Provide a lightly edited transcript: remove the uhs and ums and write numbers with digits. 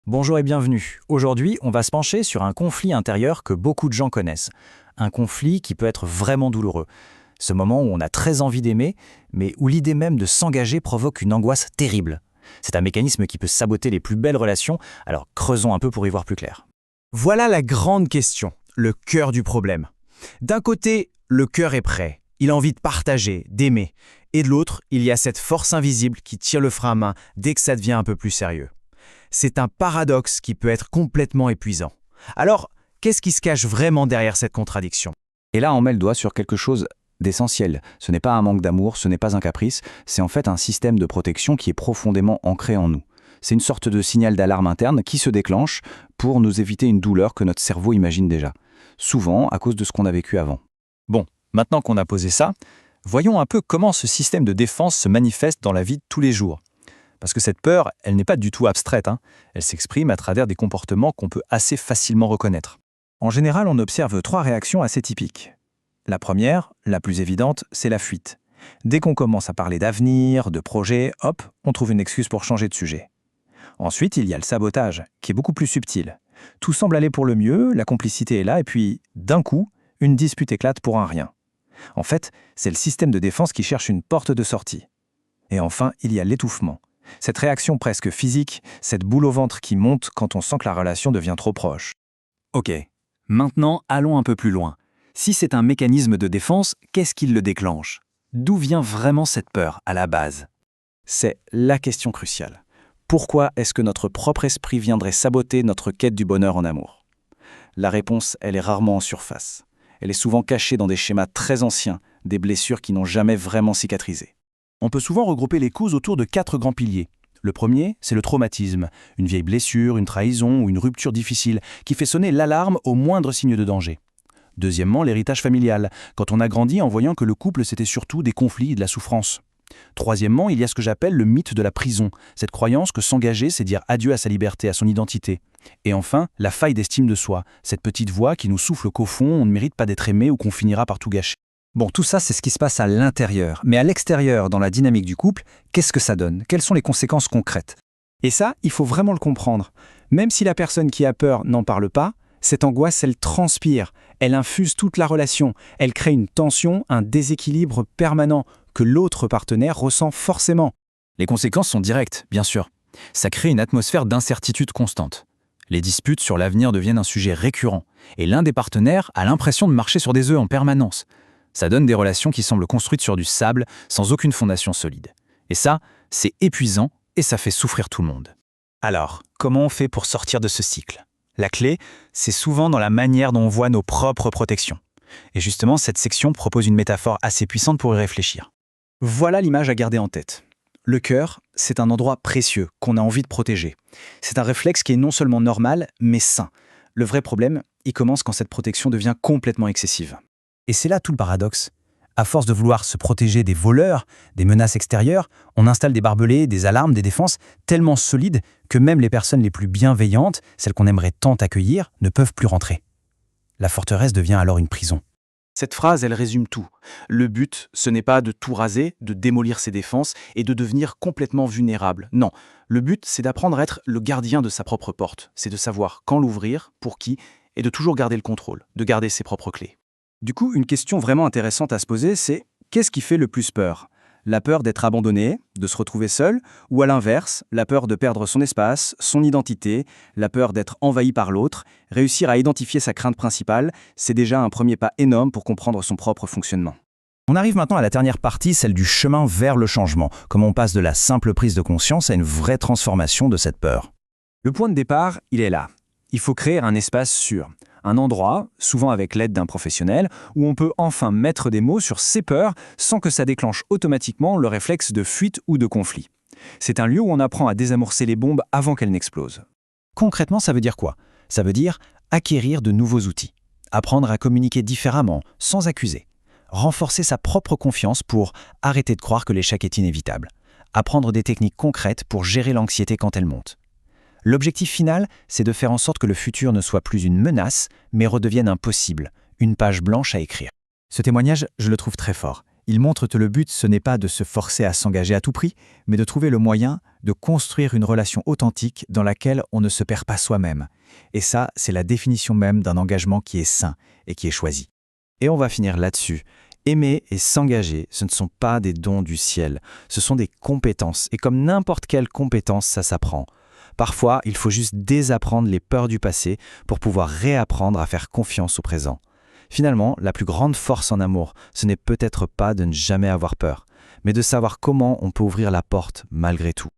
Bonjour et bienvenue. Aujourd'hui, on va se pencher sur un conflit intérieur que beaucoup de gens connaissent. Un conflit qui peut être vraiment douloureux. Ce moment où on a très envie d'aimer, mais où l'idée même de s'engager provoque une angoisse terrible. C'est un mécanisme qui peut saboter les plus belles relations, alors creusons un peu pour y voir plus clair. Voilà la grande question, le cœur du problème. D'un côté, le cœur est prêt, il a envie de partager, d'aimer. Et de l'autre, il y a cette force invisible qui tire le frein à main dès que ça devient un peu plus sérieux. C'est un paradoxe qui peut être complètement épuisant. Alors, qu'est-ce qui se cache vraiment derrière cette contradiction? Et là, on met le doigt sur quelque chose d'essentiel. Ce n'est pas un manque d'amour, ce n'est pas un caprice, c'est en fait un système de protection qui est profondément ancré en nous. C'est une sorte de signal d'alarme interne qui se déclenche pour nous éviter une douleur que notre cerveau imagine déjà. Souvent à cause de ce qu'on a vécu avant. Bon, maintenant qu'on a posé ça, voyons un peu comment ce système de défense se manifeste dans la vie de tous les jours. Parce que cette peur, elle n'est pas du tout abstraite, Elle s'exprime à travers des comportements qu'on peut assez facilement reconnaître. En général, on observe 3 réactions assez typiques. La première, la plus évidente, c'est la fuite. Dès qu'on commence à parler d'avenir, de projet, hop, on trouve une excuse pour changer de sujet. Ensuite, il y a le sabotage, qui est beaucoup plus subtil. Tout semble aller pour le mieux, la complicité est là, et puis, d'un coup, une dispute éclate pour un rien. En fait, c'est le système de défense qui cherche une porte de sortie. Et enfin, il y a l'étouffement. Cette réaction presque physique, cette boule au ventre qui monte quand on sent que la relation devient trop proche. Ok, maintenant allons un peu plus loin. Si c'est un mécanisme de défense, qu'est-ce qui le déclenche? D'où vient vraiment cette peur à la base? C'est la question cruciale. Pourquoi est-ce que notre propre esprit viendrait saboter notre quête du bonheur en amour? La réponse, elle est rarement en surface. Elle est souvent cachée dans des schémas très anciens, des blessures qui n'ont jamais vraiment cicatrisé. On peut souvent regrouper les causes autour de 4 grands piliers. Le premier, c'est le traumatisme, une vieille blessure, une trahison ou une rupture difficile qui fait sonner l'alarme au moindre signe de danger. Deuxièmement, l'héritage familial, quand on a grandi en voyant que le couple c'était surtout des conflits et de la souffrance. Troisièmement, il y a ce que j'appelle le mythe de la prison, cette croyance que s'engager c'est dire adieu à sa liberté, à son identité. Et enfin, la faille d'estime de soi, cette petite voix qui nous souffle qu'au fond on ne mérite pas d'être aimé ou qu'on finira par tout gâcher. Bon, tout ça, c'est ce qui se passe à l'intérieur. Mais à l'extérieur, dans la dynamique du couple, qu'est-ce que ça donne? Quelles sont les conséquences concrètes? Et ça, il faut vraiment le comprendre. Même si la personne qui a peur n'en parle pas, cette angoisse, elle transpire, elle infuse toute la relation, elle crée une tension, un déséquilibre permanent que l'autre partenaire ressent forcément. Les conséquences sont directes, bien sûr. Ça crée une atmosphère d'incertitude constante. Les disputes sur l'avenir deviennent un sujet récurrent, et l'un des partenaires a l'impression de marcher sur des œufs en permanence. Ça donne des relations qui semblent construites sur du sable, sans aucune fondation solide. Et ça, c'est épuisant et ça fait souffrir tout le monde. Alors, comment on fait pour sortir de ce cycle? La clé, c'est souvent dans la manière dont on voit nos propres protections. Et justement, cette section propose une métaphore assez puissante pour y réfléchir. Voilà l'image à garder en tête. Le cœur, c'est un endroit précieux qu'on a envie de protéger. C'est un réflexe qui est non seulement normal, mais sain. Le vrai problème, il commence quand cette protection devient complètement excessive. Et c'est là tout le paradoxe. À force de vouloir se protéger des voleurs, des menaces extérieures, on installe des barbelés, des alarmes, des défenses tellement solides que même les personnes les plus bienveillantes, celles qu'on aimerait tant accueillir, ne peuvent plus rentrer. La forteresse devient alors une prison. Cette phrase, elle résume tout. Le but, ce n'est pas de tout raser, de démolir ses défenses et de devenir complètement vulnérable. Non, le but, c'est d'apprendre à être le gardien de sa propre porte. C'est de savoir quand l'ouvrir, pour qui, et de toujours garder le contrôle, de garder ses propres clés. Du coup, une question vraiment intéressante à se poser, c'est qu'est-ce qui fait le plus peur? La peur d'être abandonné, de se retrouver seul, ou à l'inverse, la peur de perdre son espace, son identité, la peur d'être envahi par l'autre? Réussir à identifier sa crainte principale, c'est déjà un premier pas énorme pour comprendre son propre fonctionnement. On arrive maintenant à la dernière partie, celle du chemin vers le changement, comment on passe de la simple prise de conscience à une vraie transformation de cette peur. Le point de départ, il est là. Il faut créer un espace sûr. Un endroit, souvent avec l'aide d'un professionnel, où on peut enfin mettre des mots sur ses peurs sans que ça déclenche automatiquement le réflexe de fuite ou de conflit. C'est un lieu où on apprend à désamorcer les bombes avant qu'elles n'explosent. Concrètement, ça veut dire quoi? Ça veut dire acquérir de nouveaux outils, apprendre à communiquer différemment, sans accuser, renforcer sa propre confiance pour arrêter de croire que l'échec est inévitable, apprendre des techniques concrètes pour gérer l'anxiété quand elle monte. L'objectif final, c'est de faire en sorte que le futur ne soit plus une menace, mais redevienne un possible, une page blanche à écrire. Ce témoignage, je le trouve très fort. Il montre que le but, ce n'est pas de se forcer à s'engager à tout prix, mais de trouver le moyen de construire une relation authentique dans laquelle on ne se perd pas soi-même. Et ça, c'est la définition même d'un engagement qui est sain et qui est choisi. Et on va finir là-dessus. Aimer et s'engager, ce ne sont pas des dons du ciel, ce sont des compétences. Et comme n'importe quelle compétence, ça s'apprend. Parfois, il faut juste désapprendre les peurs du passé pour pouvoir réapprendre à faire confiance au présent. Finalement, la plus grande force en amour, ce n'est peut-être pas de ne jamais avoir peur, mais de savoir comment on peut ouvrir la porte malgré tout.